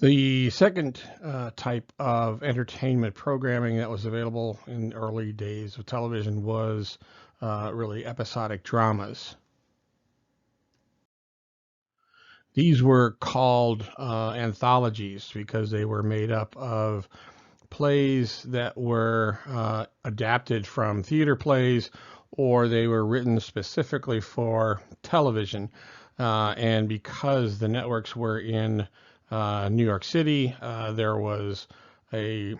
The second type of entertainment programming that was available in early days of television was really episodic dramas. These were called anthologies because they were made up of plays that were adapted from theater plays, or they were written specifically for television. And because the networks were in New York City, there was a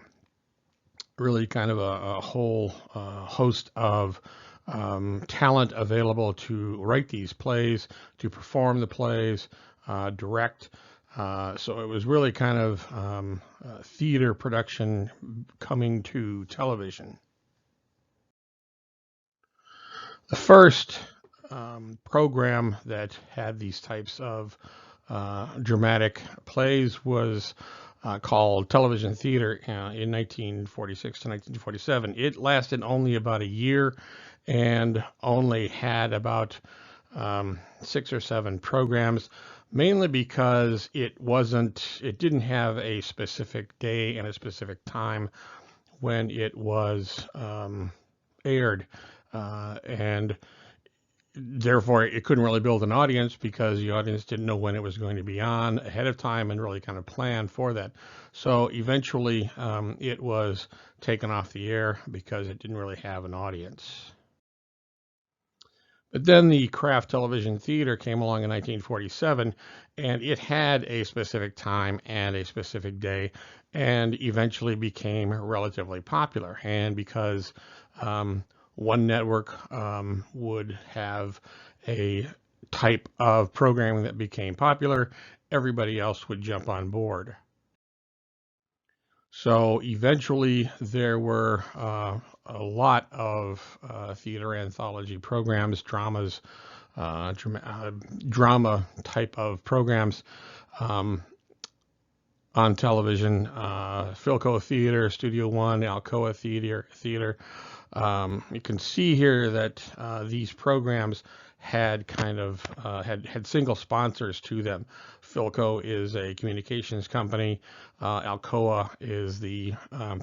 really kind of a whole host of talent available to write these plays, to perform the plays, direct. So it was really kind of theater production coming to television. The first program that had these types of dramatic plays was called television theater in 1946 to 1947. It lasted only about a year and only had about 6 or 7 programs, mainly because it didn't have a specific day and a specific time when it was aired, and therefore it couldn't really build an audience because the audience didn't know when it was going to be on ahead of time and really kind of plan for that. So eventually it was taken off the air because it didn't really have an audience. But then the Kraft Television Theater came along in 1947, and it had a specific time and a specific day, and eventually became relatively popular. And because one network would have a type of programming that became popular, everybody else would jump on board. So eventually there were a lot of theater anthology programs, dramas, drama type of programs on television. Philco Theater, Studio One, Alcoa Theater. You can see here that these programs had kind of had single sponsors to them. Philco is a communications company. Alcoa is the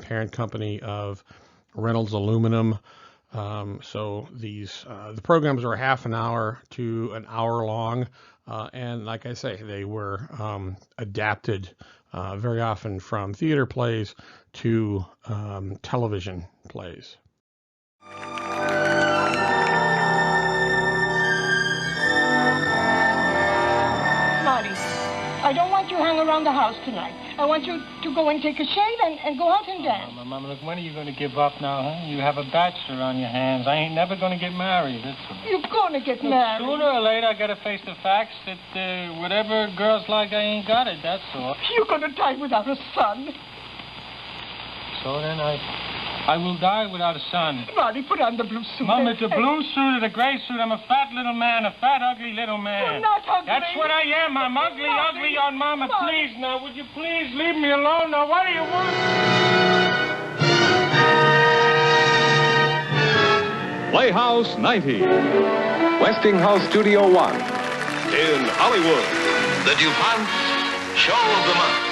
parent company of Reynolds Aluminum. So the programs were half an hour to an hour long, and like I say, they were adapted very often from theater plays to television plays. I don't want you hang around the house tonight. I want you to go and take a shave and go out and dance. Mama, look, when are you going to give up now, huh? You have a bachelor on your hands. I ain't never going to get married, that's all. You're going to get married. Sooner or later, I got to face the facts that whatever girls like, I ain't got it, that's all. You're going to die without a son. So then I will die without a son. Marty, put on the blue suit. Mama, the blue suit or the gray suit, I'm a fat little man, a fat, ugly little man. You're not ugly. That's what I am. I'm ugly, ugly on Mama. Marty. Please, now, would you please leave me alone? Now, what do you want? Playhouse 90. Westinghouse Studio 1. In Hollywood, the DuPont Show of the Month.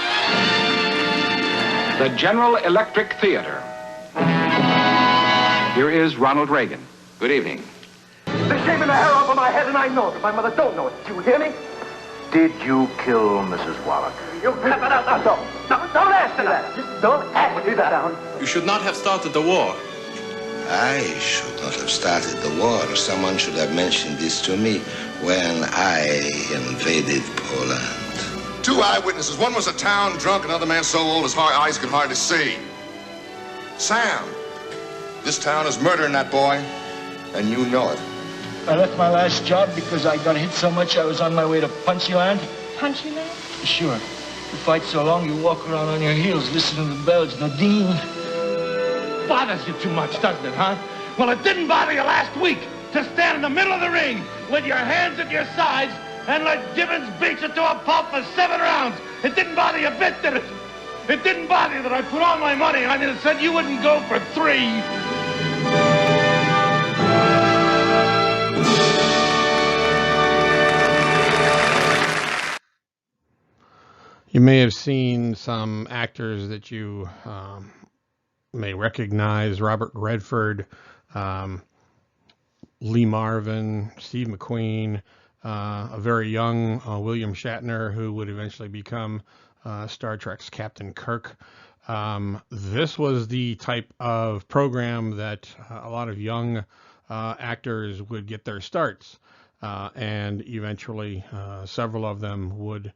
The General Electric Theater. Here is Ronald Reagan. Good evening. They're shaving the hair off of my head, and I know it. My mother don't know it. Do you hear me? Did you kill Mrs. Wallach? You cut it out. No, don't ask me that. Just don't ask me that. You should not have started the war. I should not have started the war. Someone should have mentioned this to me when I invaded Poland. 2 eyewitnesses. One was a town drunk, another man so old his eyes could hardly see. Sam, this town is murdering that boy, and you know it. I left my last job because I got hit so much I was on my way to Punchyland. Punchyland? Sure. You fight so long you walk around on your heels listening to the bells. Nadine. Bothers you too much, doesn't it, huh? Well, it didn't bother you last week to stand in the middle of the ring with your hands at your sides and let Gibbons beat you to a pulp for 7 rounds. It didn't bother you a bit, did it? It didn't bother you that I put all my money on you and said you wouldn't go for 3. You may have seen some actors that you may recognize: Robert Redford, um, Lee Marvin, Steve McQueen, a very young William Shatner, who would eventually become Star Trek's Captain Kirk. This was the type of program that a lot of young actors would get their starts, and eventually several of them would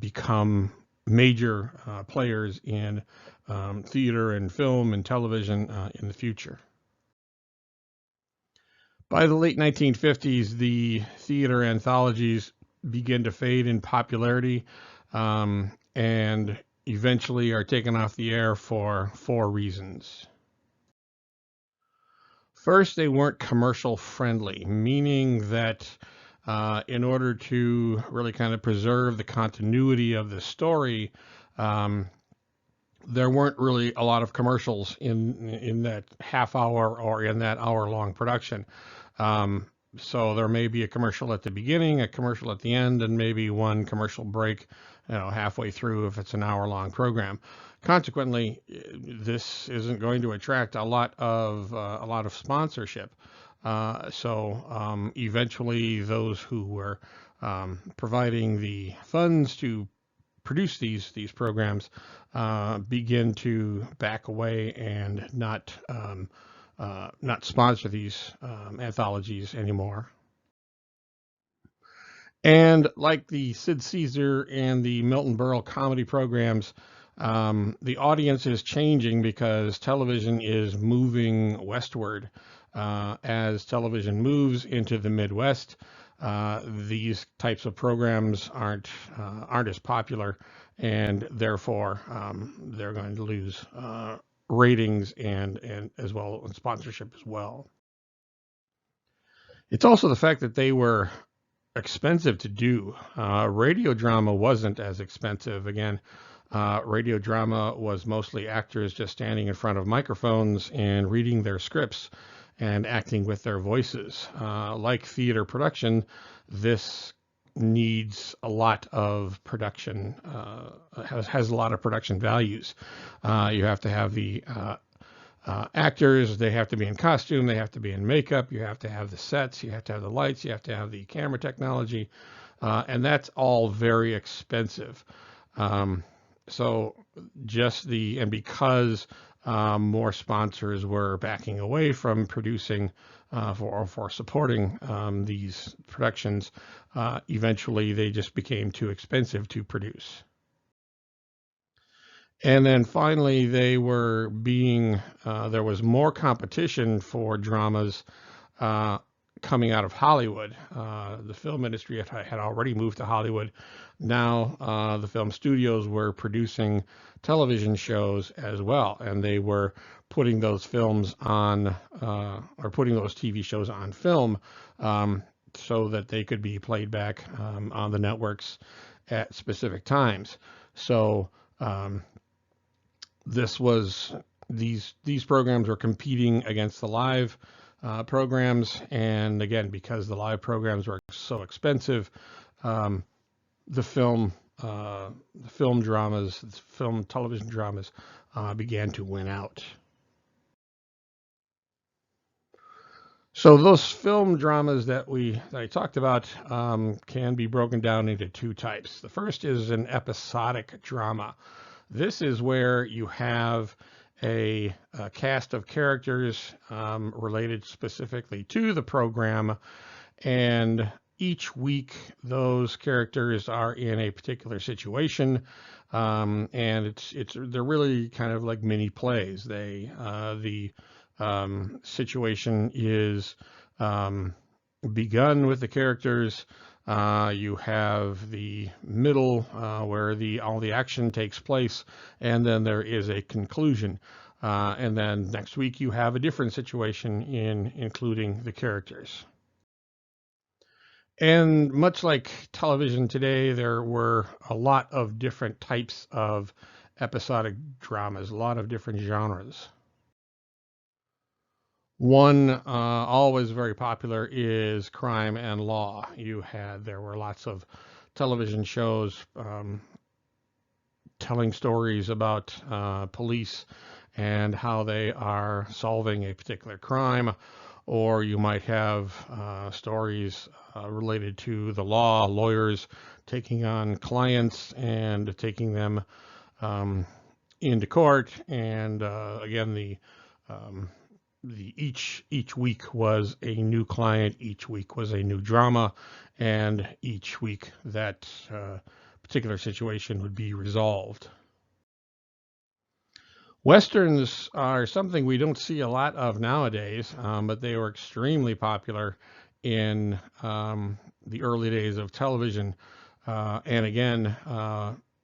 become major players in theater and film and television in the future. By the late 1950s, the theater anthologies begin to fade in popularity, and eventually are taken off the air for four reasons. First, they weren't commercial friendly, meaning that in order to really kind of preserve the continuity of the story, there weren't really a lot of commercials in that half hour or in that hour long production. So there may be a commercial at the beginning, a commercial at the end, and maybe one commercial break, halfway through if it's an hour long program. Consequently, this isn't going to attract a lot of sponsorship. So eventually, those who were providing the funds to produce these programs begin to back away and not sponsor these anthologies anymore. And like the Sid Caesar and the Milton Berle comedy programs, the audience is changing because television is moving westward. As television moves into the Midwest, these types of programs aren't as popular, and therefore they're going to lose ratings and as well as sponsorship as well. It's also the fact that they were expensive to do. Radio drama wasn't as expensive. Again, radio drama was mostly actors just standing in front of microphones and reading their scripts and acting with their voices. Like theater production, this needs a lot of production, has a lot of production values. You have to have the actors, they have to be in costume, they have to be in makeup, you have to have the sets, you have to have the lights, you have to have the camera technology, and that's all very expensive. So and because more sponsors were backing away from producing for supporting these productions, eventually they just became too expensive to produce. And then finally, there was more competition for dramas coming out of Hollywood. The film industry had already moved to Hollywood. Now the film studios were producing television shows as well, and they were putting those films on, or putting those TV shows on film, so that they could be played back on the networks at specific times. So these programs were competing against the live programs, and again, because the live programs were so expensive, the film television dramas began to win out. So those film dramas that I talked about can be broken down into two types. The first is an episodic drama. This is where you have a cast of characters related specifically to the program, and each week those characters are in a particular situation, and they're really kind of like mini plays. The situation is begun with the characters. You have the middle where all the action takes place, and then there is a conclusion. And then next week you have a different situation including the characters. And much like television today, there were a lot of different types of episodic dramas, a lot of different genres. One always very popular is crime and law. There were lots of television shows telling stories about police and how they are solving a particular crime, or you might have stories related to the law, lawyers taking on clients and taking them into court. And again, each week was a new client, each week was a new drama, and each week that particular situation would be resolved. Westerns are something we don't see a lot of nowadays, but they were extremely popular in the early days of television. And again,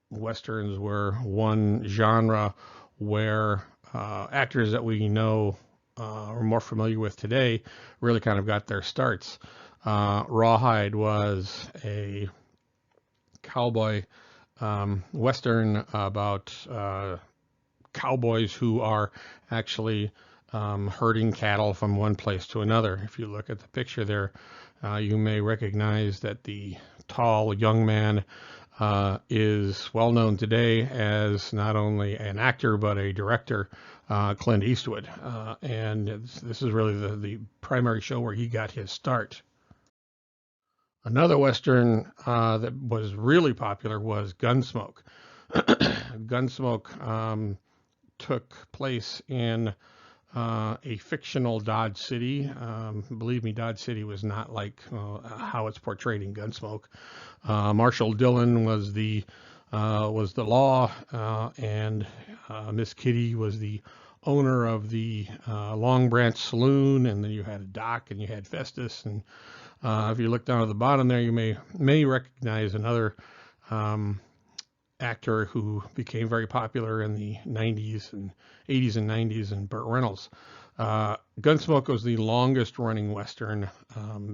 Westerns were one genre where actors that we know or more familiar with today really kind of got their starts. Rawhide was a cowboy Western about cowboys who are actually herding cattle from one place to another. If you look at the picture there, you may recognize that the tall young man is well known today as not only an actor but a director, Clint Eastwood. And this is really the primary show where he got his start. Another Western that was really popular was Gunsmoke. Gunsmoke took place in a fictional Dodge City. Believe me, Dodge City was not like how it's portrayed in Gunsmoke. Marshall Dillon was the law, and Miss Kitty was the owner of the Long Branch Saloon, and then you had Doc and you had Festus, and if you look down at the bottom there, you may recognize another actor who became very popular in the 90s and 80s and 90s, and Burt Reynolds. Gunsmoke was the longest running Western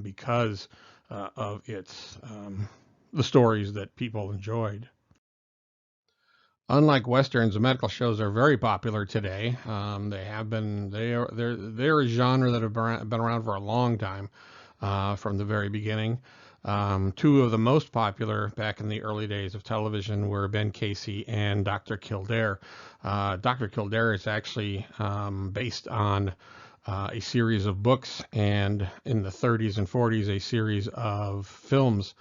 because of the stories that people enjoyed. Unlike Westerns, the medical shows are very popular today. They're a genre that have been around for a long time, from the very beginning. Two of the most popular back in the early days of television were Ben Casey and Dr. Kildare. Dr. Kildare is actually based on a series of books, and in the 30s and 40s, a series of films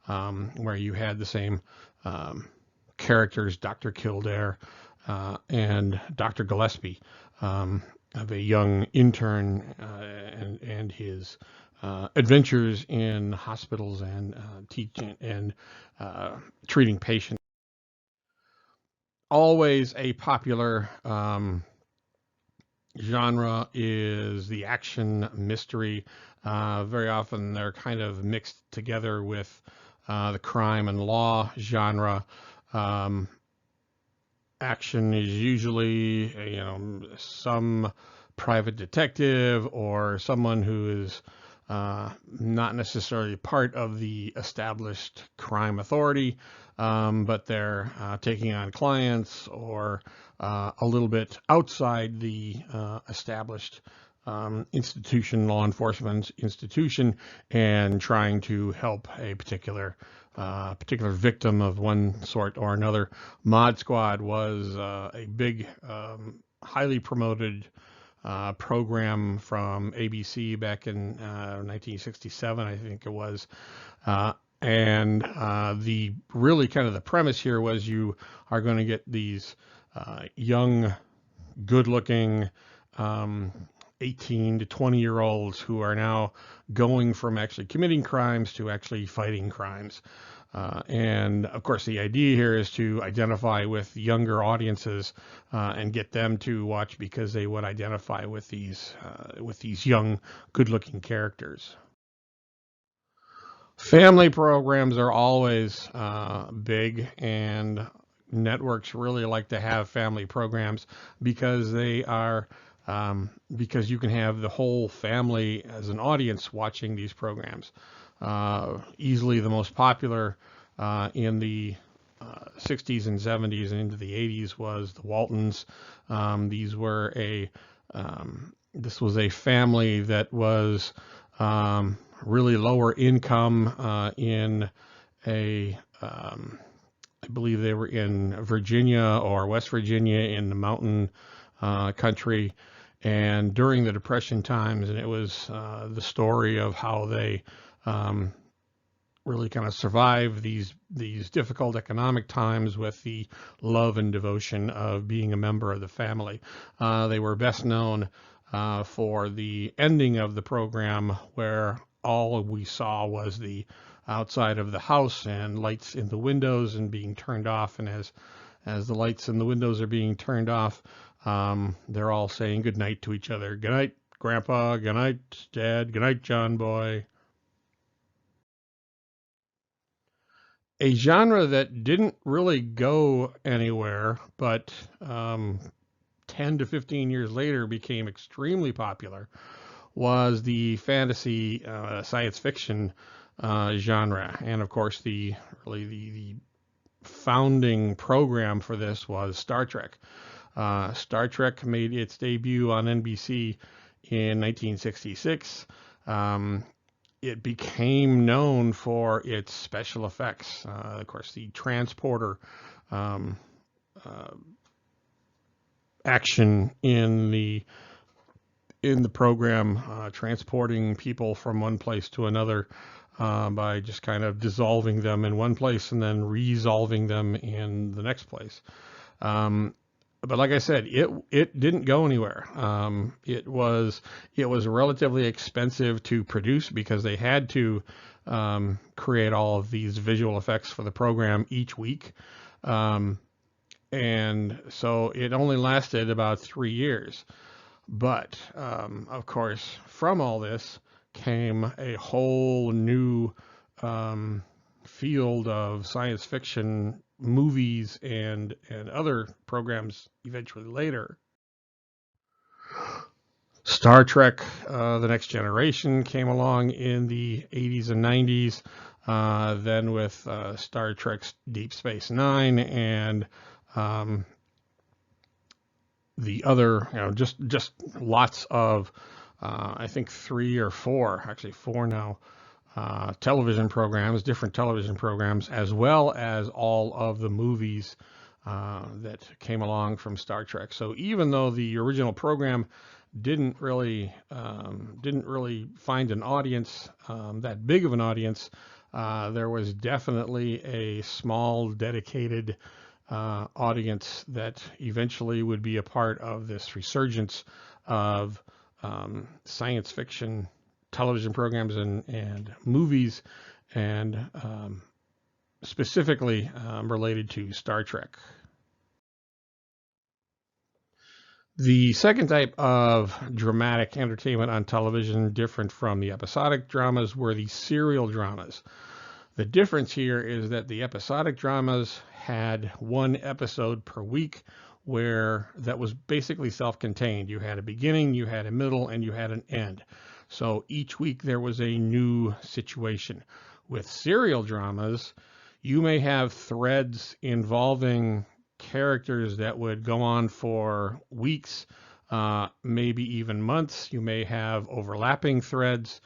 where you had the same characters, Dr. Kildare and Dr. Gillespie, of a young intern and his adventures in hospitals and teaching and treating patients. Always a popular genre is the action mystery. Very often they're kind of mixed together with the crime and law genre. Action is usually, some private detective or someone who is not necessarily part of the established crime authority, but they're taking on clients or a little bit outside the established law enforcement institution, and trying to help a particular victim of one sort or another. Mod Squad was a big, highly promoted program from ABC back in 1967, I think it was. And the really kind of the premise here was you are going to get these young, good-looking 18 to 20-year-olds who are now going from actually committing crimes to actually fighting crimes. And of course, the idea here is to identify with younger audiences and get them to watch because they would identify with these young, good-looking characters. Family programs are always big, and networks really like to have family programs because they are because you can have the whole family as an audience watching these programs. Easily the most popular in the 60s and 70s and into the 80s was the Waltons. This was a family that was really lower income in I believe they were in Virginia or West Virginia in the mountain country, and during the Depression times, and it was the story of how they really kind of survived these difficult economic times with the love and devotion of being a member of the family. They were best known for the ending of the program, where all we saw was the outside of the house and lights in the windows and being turned off. And as the lights in the windows are being turned off, they're all saying good night to each other. Good night, Grandpa. Good night, Dad. Good night, John Boy. A genre that didn't really go anywhere, but 10 to 15 years later became extremely popular, was the fantasy science fiction genre. And of course, the founding program for this was Star Trek. Star Trek made its debut on NBC in 1966. It became known for its special effects. Of course, the transporter action in the program, transporting people from one place to another by just kind of dissolving them in one place and then resolving them in the next place. But like I said, it didn't go anywhere. It was relatively expensive to produce because they had to create all of these visual effects for the program each week, and so it only lasted about 3 years. But of course, from all this came a whole new field of science fiction movies and other programs eventually later. Star Trek, The Next Generation came along in the 80s and 90s, then with Star Trek Deep Space Nine and the other, just lots of, I think 3 or 4, actually 4 now, television programs, different television programs, as well as all of the movies that came along from Star Trek. So even though the original program didn't really find an audience, that big of an audience, there was definitely a small dedicated audience that eventually would be a part of this resurgence of science fiction television programs and movies, and specifically related to Star Trek. The second type of dramatic entertainment on television, different from the episodic dramas, were the serial dramas. The difference here is that the episodic dramas had one episode per week, where that was basically self-contained. You had a beginning, you had a middle, and you had an end. So each week there was a new situation. With serial dramas, you may have threads involving characters that would go on for weeks, maybe even months. You may have overlapping threads.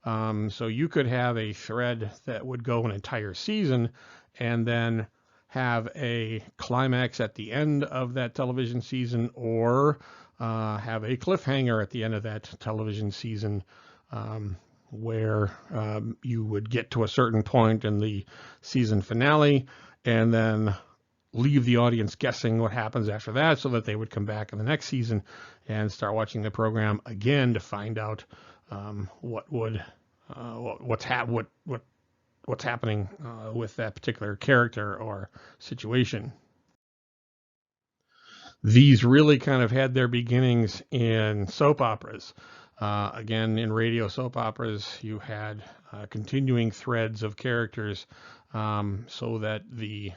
So you could have a thread that would go an entire season and then have a climax at the end of that television season, or have a cliffhanger at the end of that television season, where you would get to a certain point in the season finale and then leave the audience guessing what happens after that, so that they would come back in the next season and start watching the program again to find out what's happening with that particular character or situation. These really kind of had their beginnings in soap operas. Again, in radio soap operas, you had continuing threads of characters, so that the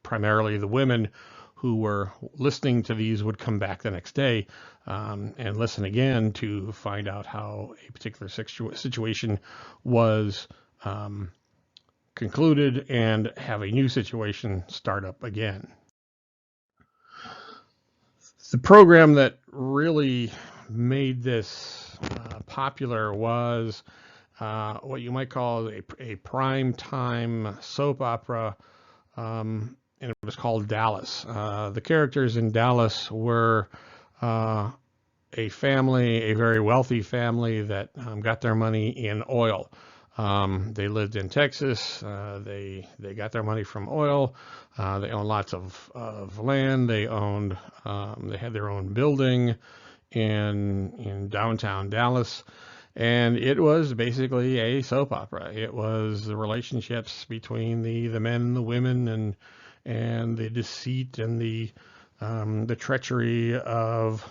primarily the women who were listening to these would come back the next day and listen again to find out how a particular situation was concluded and have a new situation start up again. The program that really made this popular was what you might call a prime time soap opera, and it was called Dallas. The characters in Dallas were a family, a very wealthy family that got their money in oil. They lived in Texas. They got their money from oil. They owned lots of land. They owned they had their own building in downtown Dallas, and it was basically a soap opera. It was the relationships between the men and the women, and the deceit and the treachery of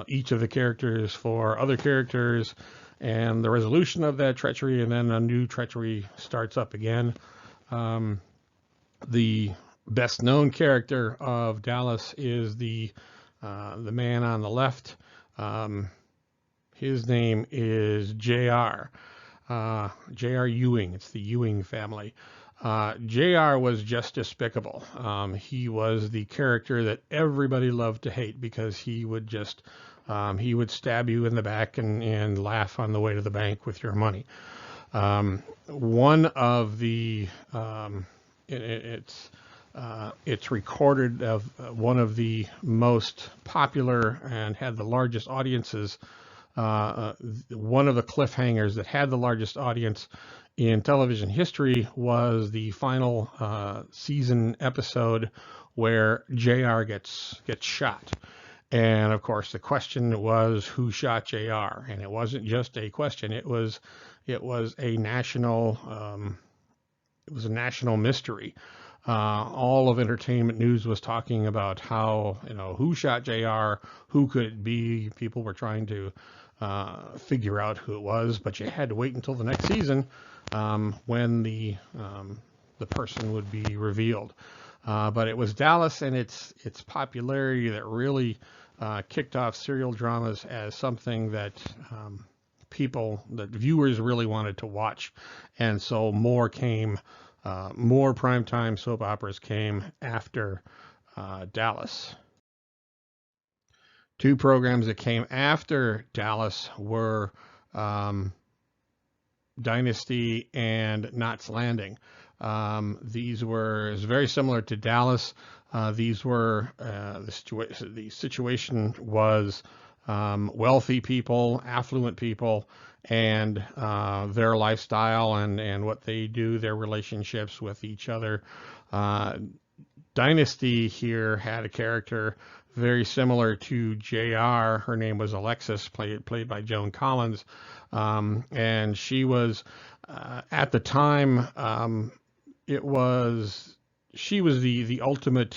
each of the characters for other characters, and the resolution of that treachery, and then a new treachery starts up again. The best known character of Dallas is the man on the left. His name is J.R. J.R. Ewing. It's the Ewing family. J.R. was just despicable. He was the character that everybody loved to hate because he would just he would stab you in the back and laugh on the way to the bank with your money. One of the it's recorded of one of the most popular and had the largest audiences. One of the cliffhangers that had the largest audience in television history was the final season episode where JR gets shot. And of course, the question was who shot JR, and it wasn't just a question. It was a national mystery. All of entertainment news was talking about how, who shot JR, who could it be. People were trying to figure out who it was, but you had to wait until the next season when the person would be revealed. But it was Dallas and its popularity that really kicked off serial dramas as something that viewers really wanted to watch, and so more primetime soap operas came after Dallas. Two programs that came after Dallas were Dynasty and Knots Landing. These were very similar to Dallas. These were the situation was wealthy people, affluent people, and their lifestyle and what they do, their relationships with each other. Dynasty here had a character very similar to JR. Her name was Alexis, played by Joan Collins, and she was at the time she was the ultimate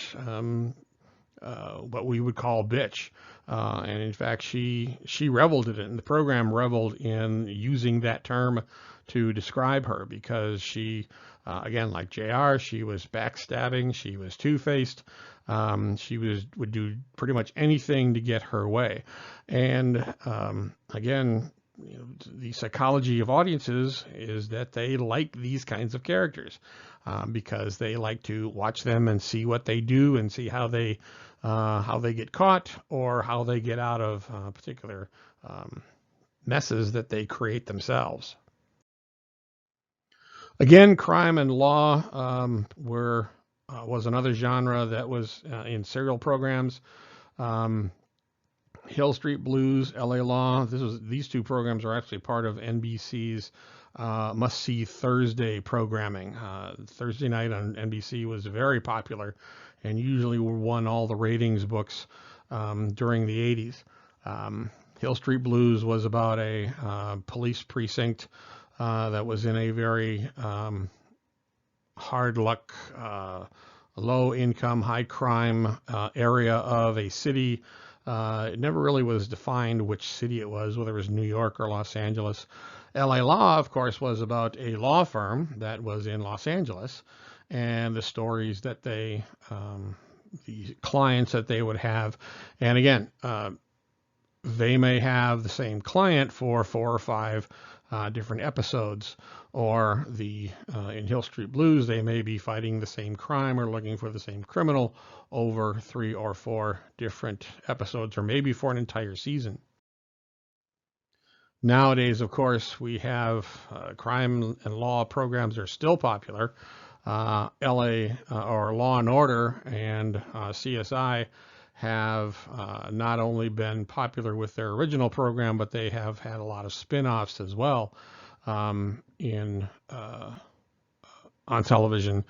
what we would call bitch, and in fact she reveled in it, and the program reveled in using that term to describe her because she again, like JR, she was backstabbing, she was two-faced, she would do pretty much anything to get her way. And again, the psychology of audiences is that they like these kinds of characters because they like to watch them and see what they do and see how they get caught or how they get out of particular messes that they create themselves. Again, crime and law was another genre that was in serial programs. Hill Street Blues, LA Law. These two programs are actually part of NBC's must-see Thursday programming. Thursday night on NBC was very popular and usually won all the ratings books during the 80s. Hill Street Blues was about a police precinct that was in a very hard luck, low income, high crime area of a city. It never really was defined which city it was, whether it was New York or Los Angeles. LA Law, of course, was about a law firm that was in Los Angeles and the stories that the clients that they would have. And again, they may have the same client for 4 or 5 different episodes, or in Hill Street Blues, they may be fighting the same crime or looking for the same criminal over 3 or 4 different episodes, or maybe for an entire season. Nowadays, of course, we have crime and law programs are still popular. LA or Law and Order and CSI have not only been popular with their original program, but they have had a lot of spin-offs as well in on television.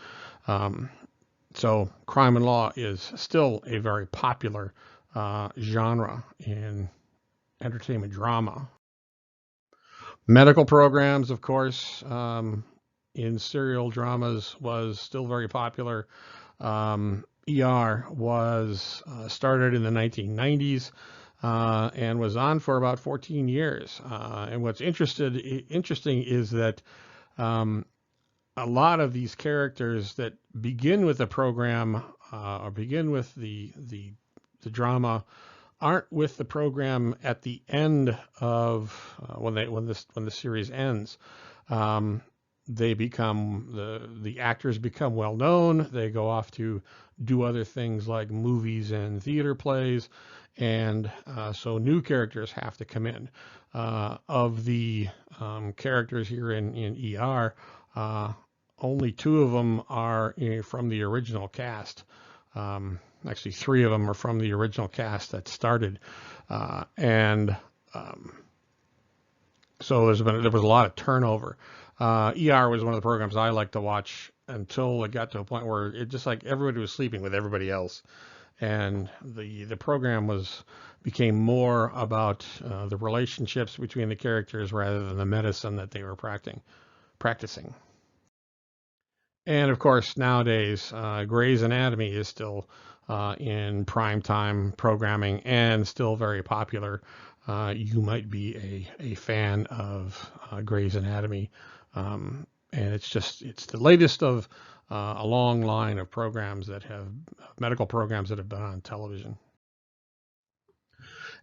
So crime and law is still a very popular genre in entertainment drama. Medical programs, of course, in serial dramas was still very popular. ER was started in the 1990s and was on for about 14 years. And what's interesting is that a lot of these characters that begin with the program or begin with the drama aren't with the program at the end of when the series ends. They become the actors become well known. They go off to do other things like movies and theater plays, and so new characters have to come in. Of the characters here in ER, only 2 of them are from the original cast. Actually, 3 of them are from the original cast that started, and so there was a lot of turnover. ER was one of the programs I liked to watch until it got to a point where it just like everybody was sleeping with everybody else, and the program became more about the relationships between the characters rather than the medicine that they were practicing. And of course, nowadays, Grey's Anatomy is still in primetime programming and still very popular. You might be a fan of Grey's Anatomy, and it's the latest of a long line of programs that have medical programs that have been on television.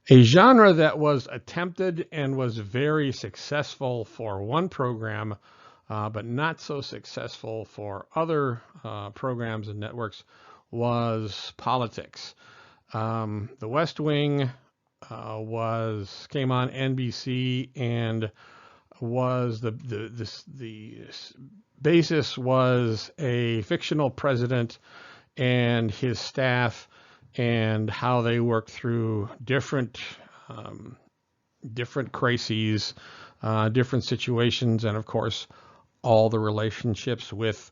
A genre that was attempted and was very successful for one program, but not so successful for other programs and networks, was politics. The West Wing came on NBC and was the basis was a fictional president and his staff and how they worked through different crises, different situations, and of course all the relationships with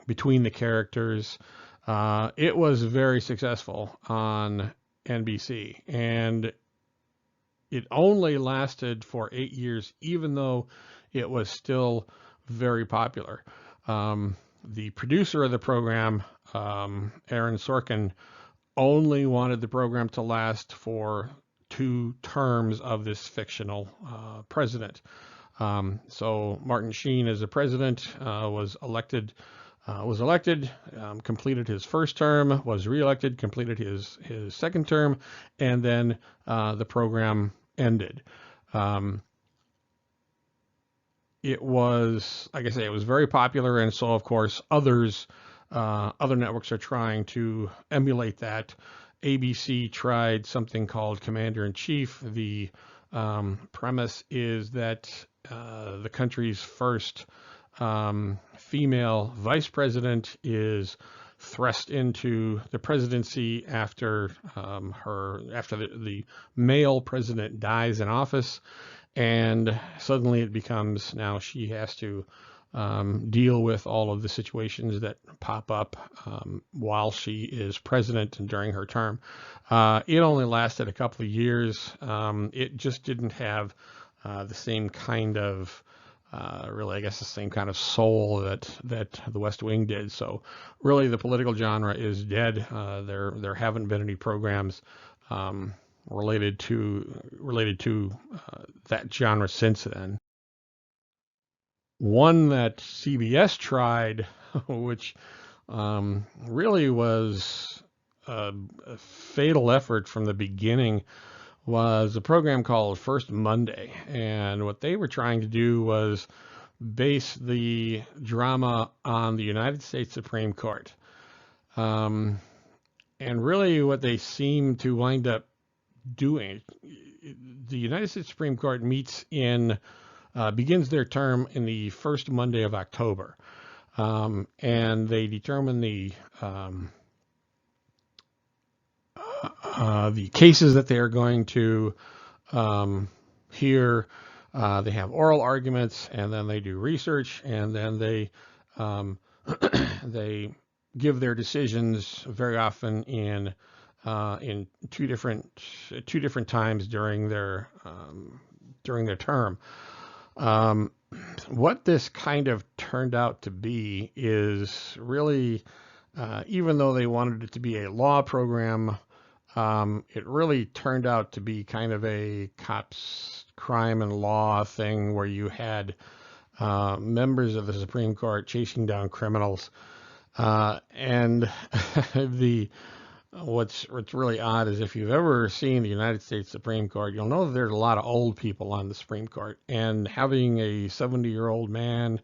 between the characters. It was very successful on NBC, and it only lasted for 8 years, even though it was still very popular. The producer of the program, Aaron Sorkin, only wanted the program to last for 2 terms of this fictional president. So Martin Sheen, as the president, was elected, completed his first term, was reelected, completed his second term, and then the program ended. It was, like I say, it was very popular, and so of course other networks are trying to emulate that. ABC tried something called Commander in Chief. The premise is that the country's first female vice president is thrust into the presidency after the male president dies in office, and suddenly it becomes now she has to deal with all of the situations that pop up while she is president and during her term. It only lasted a couple of years. It just didn't have the same kind of really, I guess, the same kind of soul that the West Wing did. So really, the political genre is dead. There haven't been any programs related to that genre since then. One that CBS tried, which really was a fatal effort from the beginning, was a program called First Monday. And what they were trying to do was base the drama on the United States Supreme Court. And really what they seemed to wind up doing. The United States Supreme Court meets begins their term in the first Monday of October, and they determine the cases that they are going to hear. They have oral arguments, and then they do research, and then they they give their decisions very often in two different times during their term. What this kind of turned out to be is really, even though they wanted it to be a law program, it really turned out to be kind of a cops, crime, and law thing where you had members of the Supreme Court chasing down criminals. And what's really odd is if you've ever seen the United States Supreme Court, you'll know that there's a lot of old people on the Supreme Court. And having a 70-year-old man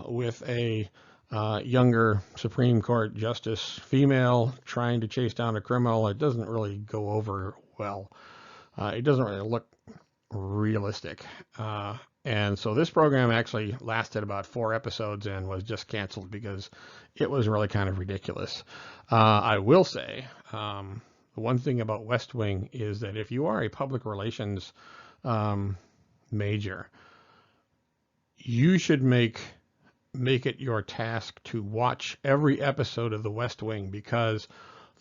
with a younger Supreme Court justice female trying to chase down a criminal, it doesn't really go over well. It doesn't really look realistic. And so this program actually lasted about 4 episodes and was just canceled because it was really kind of ridiculous. I will say, the one thing about West Wing is that if you are a public relations major, you should make it your task to watch every episode of the West Wing, because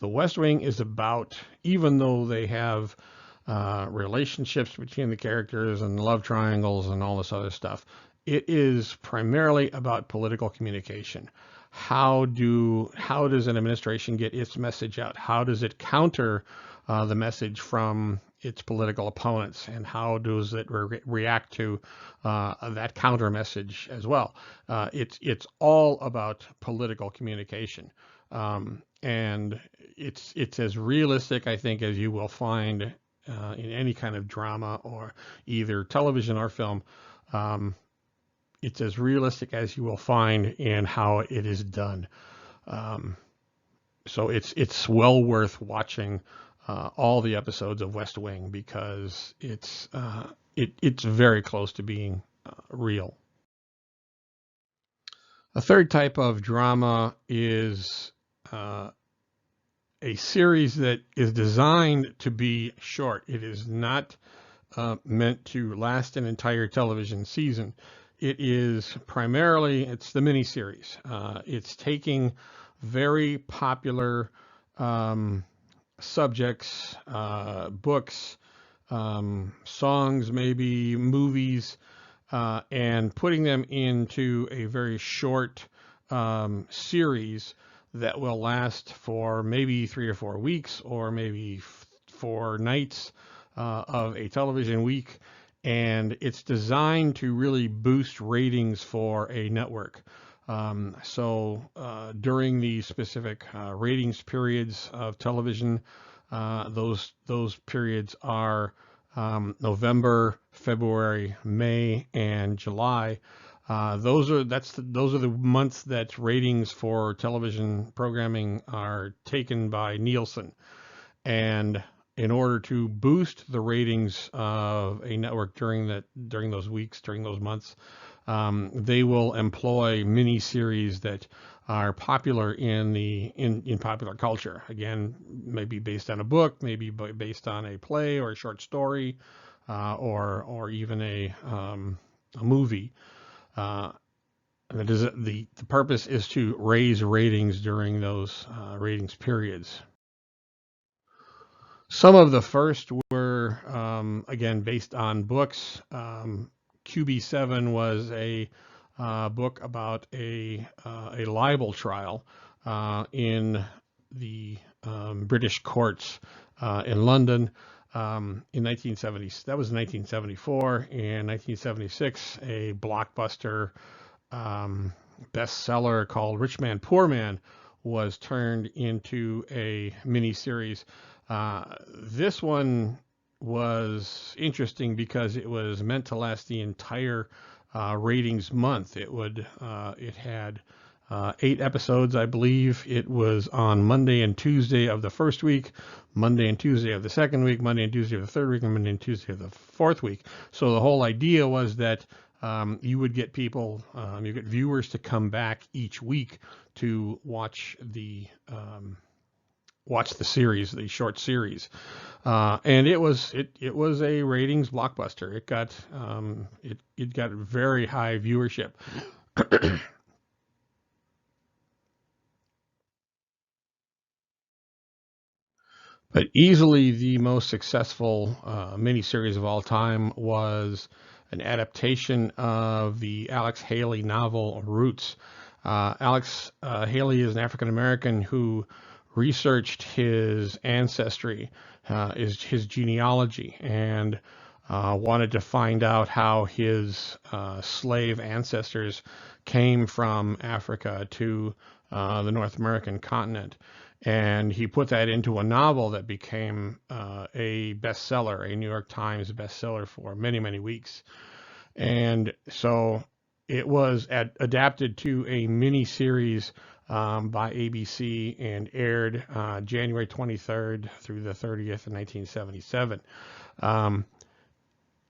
the West Wing is about, even though they have relationships between the characters and love triangles and all this other stuff, it is primarily about political communication. How does an administration get its message out? How does it counter the message from its political opponents, and how does it react to that counter message as well? It's all about political communication, and it's as realistic, I think, as you will find in any kind of drama or either television or film. It's as realistic as you will find in how it is done. So it's well worth watching all the episodes of West Wing, because it's very close to being real. A third type of drama is a series that is designed to be short. It is not meant to last an entire television season. It is primarily, it's the miniseries. It's taking very popular subjects, books, songs, maybe movies, and putting them into a very short series that will last for maybe 3 or 4 weeks, or maybe 4 nights of a television week. And it's designed to really boost ratings for a network. So during the specific ratings periods of television, those periods are November, February, May, and July. Those are the months that ratings for television programming are taken by Nielsen. And in order to boost the ratings of a network during those weeks, during those months, they will employ mini series that are popular in popular culture. Again, maybe based on a book, maybe based on a play or a short story, or even a movie. The purpose is to raise ratings during those ratings periods. Some of the first were, again, based on books. QB7 was a book about a libel trial in the British courts in London in 1970. That was 1974. In 1976, a blockbuster bestseller called Rich Man, Poor Man was turned into a mini-series. This one was interesting because it was meant to last the entire ratings month. It had 8 episodes, I believe. It was on Monday and Tuesday of the first week, Monday and Tuesday of the second week, Monday and Tuesday of the third week, and Monday and Tuesday of the fourth week. So the whole idea was that you would get people, you get viewers to come back each week to watch the series, the short series, and it was a ratings blockbuster. It got it got very high viewership. But easily the most successful miniseries of all time was an adaptation of the Alex Haley novel Roots. Alex Haley is an African American who researched his ancestry, his genealogy, and wanted to find out how his slave ancestors came from Africa to the North American continent. And he put that into a novel that became a bestseller, a New York Times bestseller for many, many weeks. And so it was adapted to a mini series by ABC and aired January 23rd through the 30th in 1977.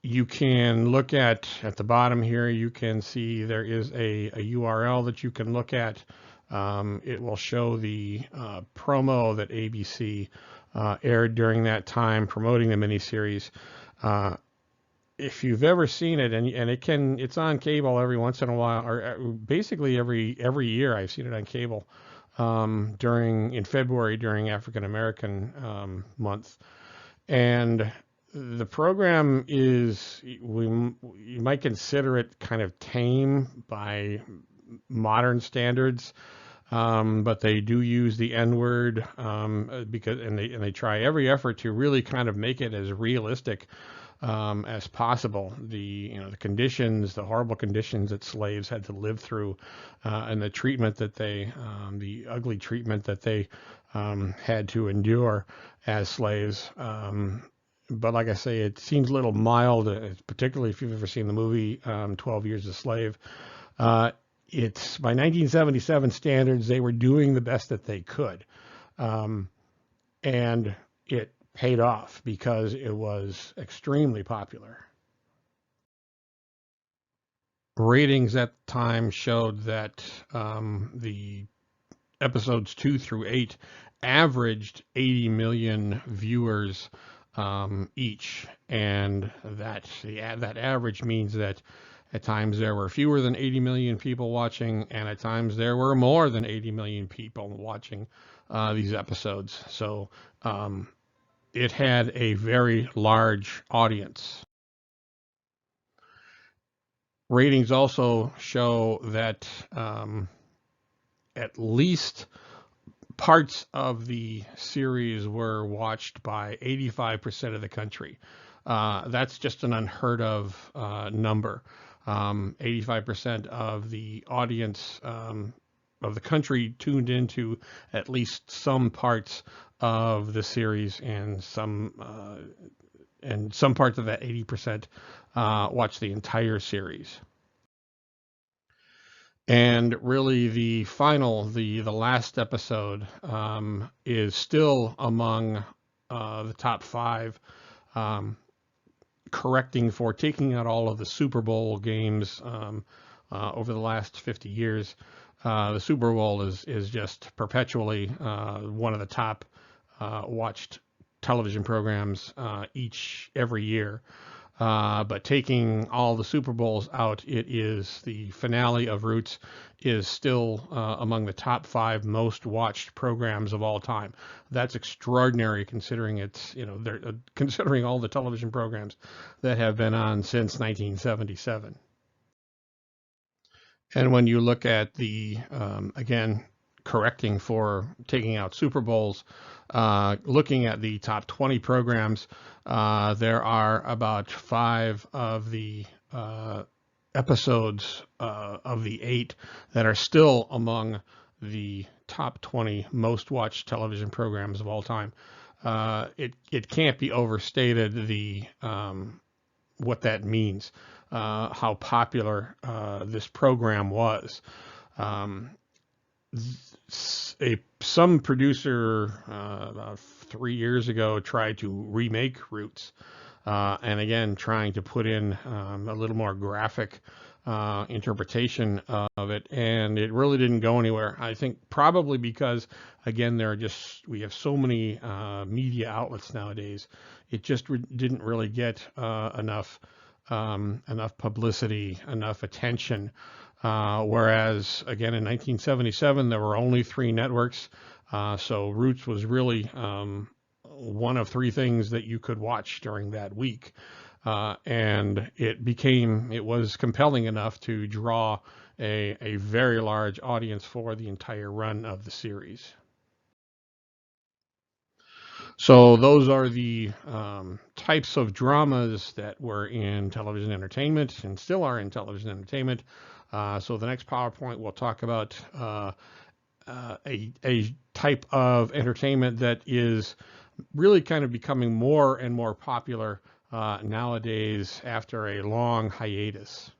You can look at the bottom here, you can see there is a URL that you can look at. It will show the promo that ABC aired during that time promoting the miniseries. If you've ever seen it, and it's on cable every once in a while, or basically every year I've seen it on cable in February during African American month, and the program you might consider it kind of tame by modern standards. But they do use the N-word because they try every effort to really kind of make it as realistic as possible. The conditions, the horrible conditions that slaves had to live through, and the treatment that the ugly treatment that they had to endure as slaves. But like I say, it seems a little mild, particularly if you've ever seen the movie 12 Years a Slave. It's by 1977 standards, they were doing the best that they could. And it paid off because it was extremely popular. Ratings at the time showed that the episodes 2 through 8 averaged 80 million viewers each. And that average means that at times there were fewer than 80 million people watching, and at times there were more than 80 million people watching these episodes. So it had a very large audience. Ratings also show that at least parts of the series were watched by 85% of the country. That's just an unheard of number. 85% of the audience of the country tuned into at least some parts of the series, and some parts of that 80% watched the entire series. And really, the last episode is still among the top 5. Correcting for taking out all of the Super Bowl games over the last 50 years. The Super Bowl is just perpetually one of the top watched television programs every year. But taking all the Super Bowls out, it is the finale of Roots is still among the top 5 most watched programs of all time. That's extraordinary considering considering all the television programs that have been on since 1977. And when you look at the, again, correcting for taking out Super Bowls, looking at the top 20 programs, there are about 5 of the episodes of the 8 that are still among the top 20 most watched television programs of all time. It can't be overstated what that means, how popular this program was. some producer about 3 years ago tried to remake Roots, and again trying to put in a little more graphic interpretation of it, and it really didn't go anywhere. I think probably because again we have so many media outlets nowadays. It just didn't really get enough publicity, enough attention. Whereas again in 1977 there were only 3 networks, so Roots was really one of 3 things that you could watch during that week. And it was compelling enough to draw a very large audience for the entire run of the series. So those are the types of dramas that were in television entertainment and still are in television entertainment. So the next PowerPoint we'll talk about a type of entertainment that is really kind of becoming more and more popular nowadays after a long hiatus.